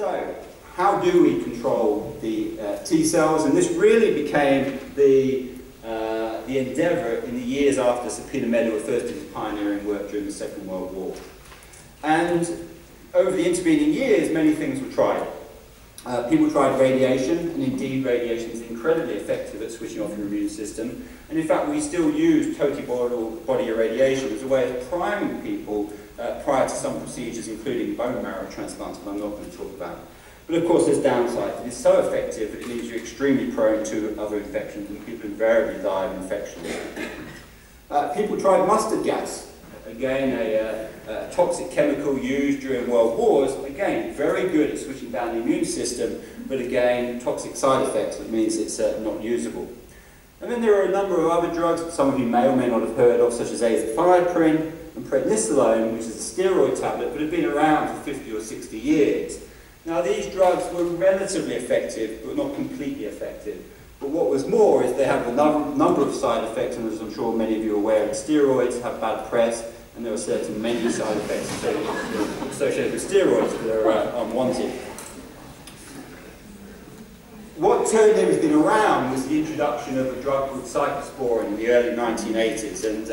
So, how do we control the T cells? And this really became the endeavour in the years after Sir Peter Medawar first did his pioneering work during the Second World War. And over the intervening years, many things were tried. People tried radiation, and indeed radiation is incredibly effective at switching off your immune system. And in fact, we still use total body irradiation as a way of priming people prior to some procedures, including bone marrow transplants, but I'm not going to talk about. But of course, there's downsides. It is so effective that it means you're extremely prone to other infections, and people invariably die of infections. People tried mustard gas. Again, a toxic chemical used during world wars. Again, very good at switching down the immune system, but again, toxic side effects, which means it's not usable. And then there are a number of other drugs that some of you may or may not have heard of, such as azathioprine and prednisolone, which is a steroid tablet, but have been around for 50 or 60 years. Now, these drugs were relatively effective, but not completely effective. But what was more is they have a number of side effects, and as I'm sure many of you are aware, steroids have bad press, and there are certain many side effects associated with steroids that are unwanted. What turned everything around was the introduction of a drug called cyclosporine in the early 1980s. And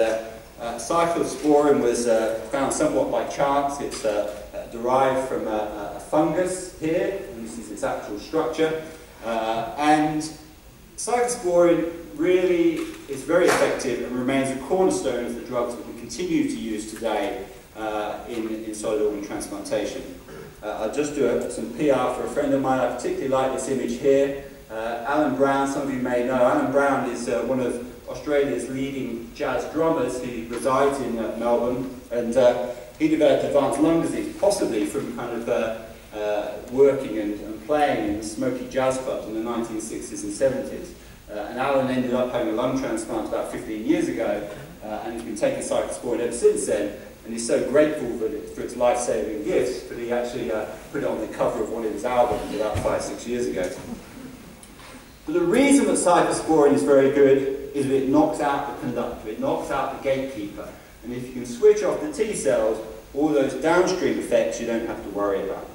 cyclosporine was found somewhat by chance. It's derived from a fungus here, and this is its actual structure. And cyclosporine really is very effective and remains a cornerstone of the drugs that we continue to use today in solid organ transplantation. I'll just do some PR for a friend of mine. I particularly like this image here. Alan Brown, some of you may know. Alan Brown is one of Australia's leading jazz drummers. He resides in Melbourne, and he developed advanced lung disease, possibly from kind of working and playing in smoky jazz clubs in the 1960s and 70s. And Alan ended up having a lung transplant about 15 years ago, and he's been taking cyclosporine ever since then. And he's so grateful for its life-saving gifts that he actually put it on the cover of one of his albums about 5-6 years ago. But the reason that cyclosporine is very good is that it knocks out the conductor, it knocks out the gatekeeper. And if you can switch off the T cells, all those downstream effects you don't have to worry about.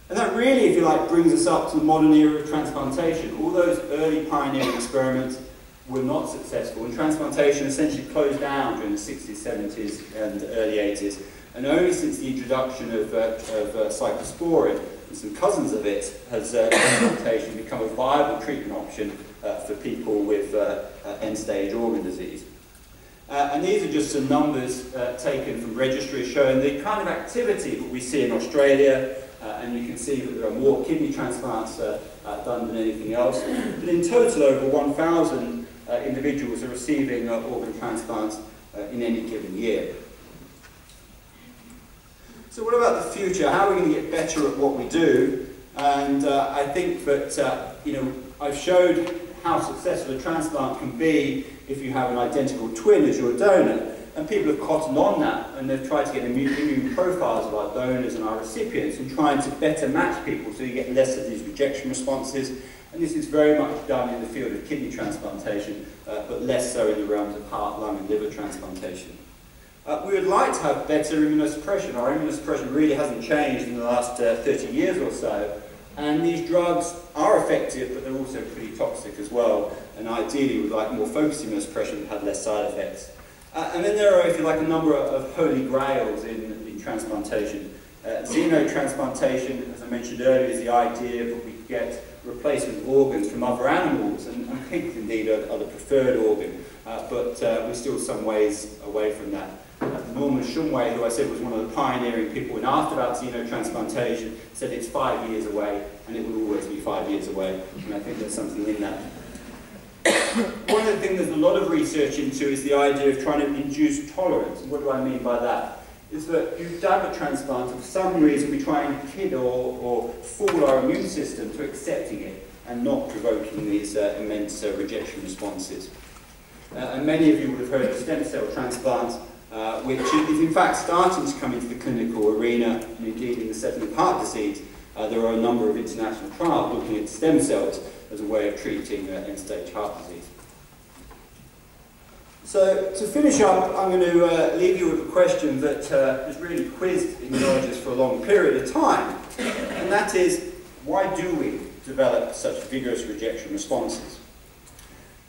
And that really, if you like, brings us up to the modern era of transplantation. All those early pioneering experiments were not successful, and transplantation essentially closed down during the 60s, 70s, and early 80s. And only since the introduction of cyclosporine and some cousins of it has transplantation become a viable treatment option for people with end-stage organ disease. And these are just some numbers taken from registries showing the kind of activity that we see in Australia, and you can see that there are more kidney transplants done than anything else. But in total, over 1,000 individuals are receiving organ transplants in any given year. So what about the future? How are we going to get better at what we do? And I think that I've showed how successful a transplant can be if you have an identical twin as your donor. And people have cottoned on that, and they've tried to get immune profiles of our donors and our recipients and trying to better match people so you get less of these rejection responses. And this is very much done in the field of kidney transplantation, but less so in the realms of heart, lung, and liver transplantation. We would like to have better immunosuppression. Our immunosuppression really hasn't changed in the last 30 years or so. And these drugs are effective, but they're also pretty toxic as well. And ideally, we'd like more focused immunosuppression that had less side effects. And then there are, if you like, a number of holy grails in transplantation. Xenotransplantation, as I mentioned earlier, is the idea that we get replacement organs from other animals, and pigs indeed are the preferred organ, but we're still some ways away from that. Norman Shumway, who I said was one of the pioneering people when asked about xenotransplantation, said it's 5 years away, and it will always be 5 years away, and I think there's something in that. One of the things there's a lot of research into is the idea of trying to induce tolerance. And what do I mean by that? Is that you dab a transplant, and for some reason we try and kid or fool our immune system to accepting it and not provoking these immense rejection responses. And many of you would have heard of stem cell transplants, which is in fact starting to come into the clinical arena, and indeed in the setting of heart disease. There are a number of international trials looking at stem cells as a way of treating end-stage heart disease. So, to finish up, I'm going to leave you with a question that has really quizzed immunologists for a long period of time. And that is, why do we develop such vigorous rejection responses?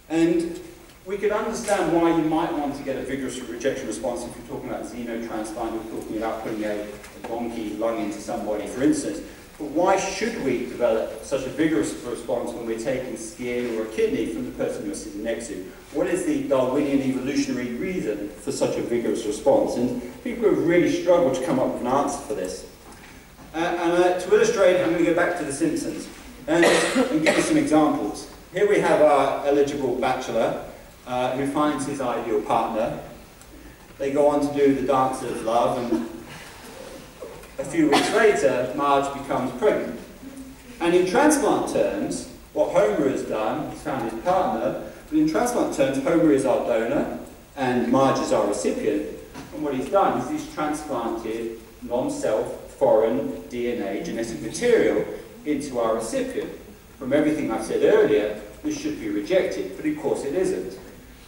And we could understand why you might want to get a vigorous rejection response if you're talking about xenotransplant, you're talking about putting a donkey lung into somebody, for instance. But why should we develop such a vigorous response when we're taking skin or a kidney from the person you're sitting next to? What is the Darwinian evolutionary reason for such a vigorous response? And people have really struggled to come up with an answer for this. To illustrate, I'm going to go back to The Simpsons and give you some examples. Here we have our eligible bachelor who finds his ideal partner. They go on to do the dance of love, and a few weeks later, Marge becomes pregnant. And in transplant terms, what Homer has done, he's found his partner, but in transplant terms, Homer is our donor and Marge is our recipient. And what he's done is he's transplanted non-self, foreign DNA, genetic material into our recipient. From everything I said earlier, this should be rejected, but of course it isn't.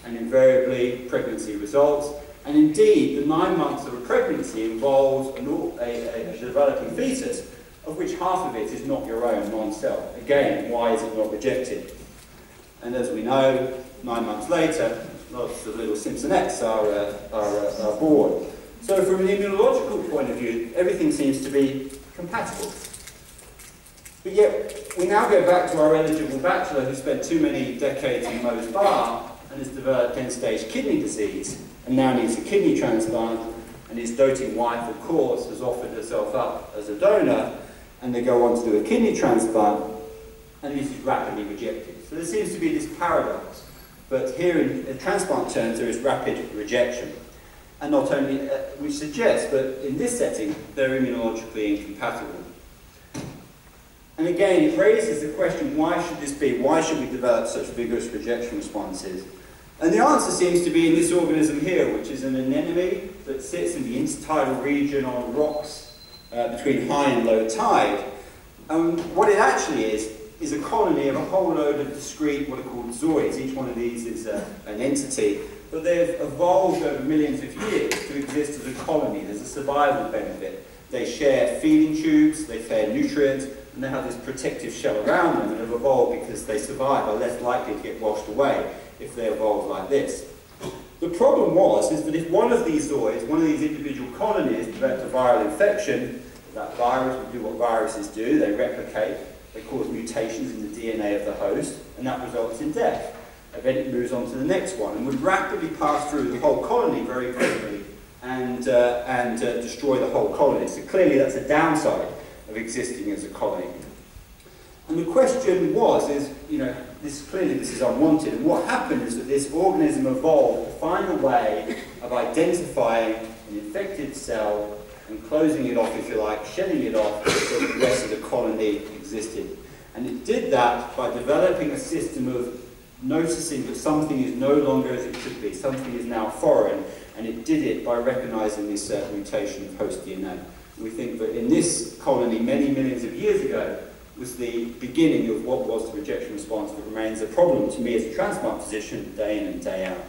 And invariably, pregnancy results. And indeed, the 9 months of a pregnancy involves a developing fetus, of which half of it is not your own, non-self. Again, why is it not rejected? And as we know, 9 months later, lots of little Simpsonettes are born. So from an immunological point of view, everything seems to be compatible. But yet, we now go back to our eligible bachelor who spent too many decades in Moe's bar and has developed end-stage kidney disease, and now needs a kidney transplant, and his doting wife, of course, has offered herself up as a donor, and they go on to do a kidney transplant, and this is rapidly rejected. So there seems to be this paradox, but here in transplant terms there is rapid rejection. And not only, which suggests that in this setting they're immunologically incompatible. And again, it raises the question, why should this be? Why should we develop such vigorous rejection responses? And the answer seems to be in this organism here, which is an anemone that sits in the intertidal region on rocks between high and low tide. What it actually is a colony of a whole load of discrete, what are called zooids. Each one of these is an entity, but they've evolved over millions of years to exist as a colony. There's a survival benefit. They share feeding tubes, they share nutrients, and they have this protective shell around them, and have evolved because they survive, are less likely to get washed away if they evolve like this. The problem is that if one of these zooids, one of these individual colonies, developed a viral infection, that virus will do what viruses do, they replicate, they cause mutations in the DNA of the host, and that results in death. And then it moves on to the next one, and would rapidly pass through the whole colony very quickly, and destroy the whole colony. So clearly that's a downside of existing as a colony. And the question is, clearly this is unwanted, and what happened is that this organism evolved to find a way of identifying an infected cell and closing it off, if you like, shedding it off, so the rest of the colony existed. And it did that by developing a system of noticing that something is no longer as it should be, something is now foreign, and it did it by recognizing this mutation of host DNA. We think that in this colony, many millions of years ago, was the beginning of what was the rejection response that remains a problem to me as a transplant physician day in and day out.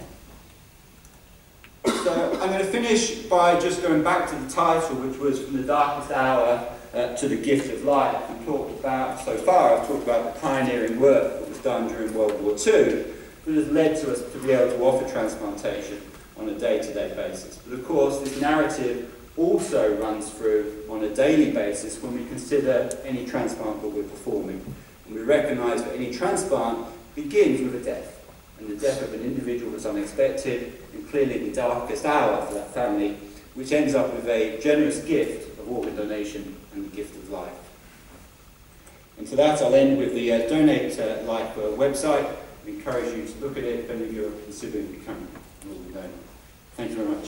So I'm going to finish by just going back to the title, which was From the Darkest Hour to the Gift of Life. We've talked about, so far, I've talked about the pioneering work that was done during World War II that has led to us to be able to offer transplantation on a day-to-day basis. But of course, this narrative also runs through on a daily basis when we consider any transplant that we're performing. And we recognise that any transplant begins with a death, and the death of an individual that's unexpected, and clearly the darkest hour for that family, which ends up with a generous gift of organ donation and the gift of life. And for that, I'll end with the Donate Life website. I encourage you to look at it if any of you are considering becoming an organ donor. Thank you very much.